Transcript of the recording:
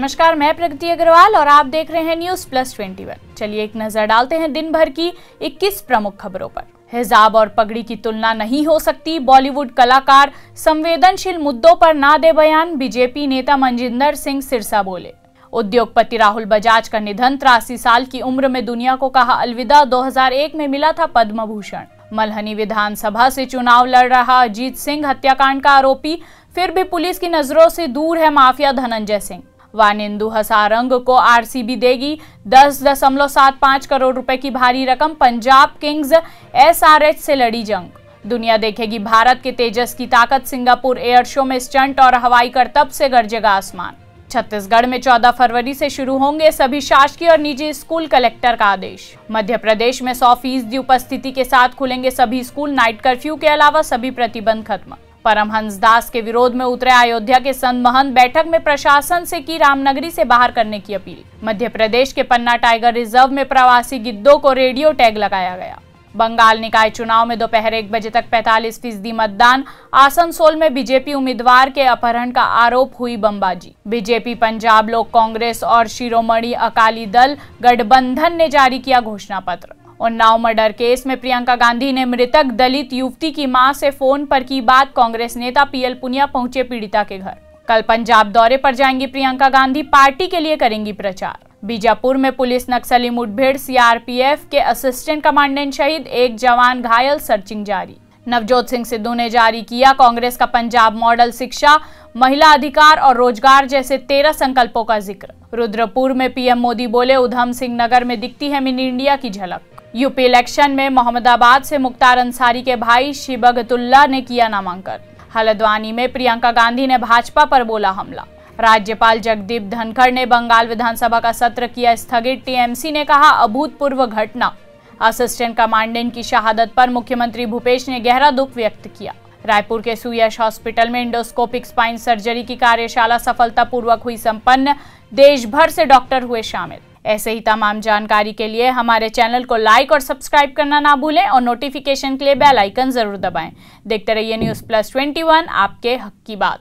नमस्कार, मैं प्रगति अग्रवाल और आप देख रहे हैं न्यूज प्लस 21। चलिए एक नजर डालते हैं दिन भर की 21 प्रमुख खबरों पर। हिजाब और पगड़ी की तुलना नहीं हो सकती, बॉलीवुड कलाकार संवेदनशील मुद्दों पर ना दे बयान, बीजेपी नेता मनजिंदर सिंह सिरसा बोले। उद्योगपति राहुल बजाज का निधन, 83 साल की उम्र में दुनिया को कहा अलविदा। 2001 में मिला था पद्म भूषण। मल्हनी विधानसभा से चुनाव लड़ रहा अजीत सिंह हत्याकांड का आरोपी, फिर भी पुलिस की नजरों से दूर है माफिया धनंजय सिंह। वानिंदु हसारंग को आरसीबी देगी 10.75 करोड़ रुपए की भारी रकम, पंजाब किंग्स एसआरएच से लड़ी जंग। दुनिया देखेगी भारत के तेजस की ताकत, सिंगापुर एयर शो में स्टंट और हवाई करतब से गरजेगा आसमान। छत्तीसगढ़ में 14 फरवरी से शुरू होंगे सभी शासकीय और निजी स्कूल, कलेक्टर का आदेश। मध्य प्रदेश में 100% उपस्थिति के साथ खुलेंगे सभी स्कूल, नाइट कर्फ्यू के अलावा सभी प्रतिबंध खत्म। परमहंस दास के विरोध में उतरे अयोध्या के संत महंत, बैठक में प्रशासन से की रामनगरी से बाहर करने की अपील। मध्य प्रदेश के पन्ना टाइगर रिजर्व में प्रवासी गिद्धों को रेडियो टैग लगाया गया। बंगाल निकाय चुनाव में दोपहर 1 बजे तक 45% मतदान। आसनसोल में बीजेपी उम्मीदवार के अपहरण का आरोप, हुई बमबाजी। बीजेपी, पंजाब लोक कांग्रेस और शिरोमणि अकाली दल गठबंधन ने जारी किया घोषणा पत्र। उन्नाव मर्डर केस में प्रियंका गांधी ने मृतक दलित युवती की मां से फोन पर की बात, कांग्रेस नेता पीएल पुनिया पहुंचे पीड़िता के घर। कल पंजाब दौरे पर जाएंगी प्रियंका गांधी, पार्टी के लिए करेंगी प्रचार। बीजापुर में पुलिस नक्सली मुठभेड़, सीआरपीएफ के असिस्टेंट कमांडेंट शहीद, 1 जवान घायल, सर्चिंग जारी। नवजोत सिंह सिद्धू ने जारी किया कांग्रेस का पंजाब मॉडल, शिक्षा, महिला अधिकार और रोजगार जैसे 13 संकल्पों का जिक्र। रुद्रपुर में पीएम मोदी बोले, उधम सिंह नगर में दिखती है मिनी इंडिया की झलक। यूपी इलेक्शन में मोहम्मदाबाद से मुख्तार अंसारी के भाई शिबगतुल्ला ने किया नामांकन। हल्द्वानी में प्रियंका गांधी ने भाजपा पर बोला हमला। राज्यपाल जगदीप धनखड़ ने बंगाल विधानसभा का सत्र किया स्थगित, टीएमसी ने कहा अभूतपूर्व घटना। असिस्टेंट कमांडेंट की शहादत पर मुख्यमंत्री भूपेश ने गहरा दुख व्यक्त किया। रायपुर के सुयश हॉस्पिटल में इंडोस्कोपिक स्पाइन सर्जरी की कार्यशाला सफलतापूर्वक हुई संपन्न, देश भर से डॉक्टर हुए शामिल। ऐसे ही तमाम जानकारी के लिए हमारे चैनल को लाइक और सब्सक्राइब करना ना भूलें और नोटिफिकेशन के लिए बेल आइकन जरूर दबाएं। देखते रहिए न्यूज प्लस 21, आपके हक की बात।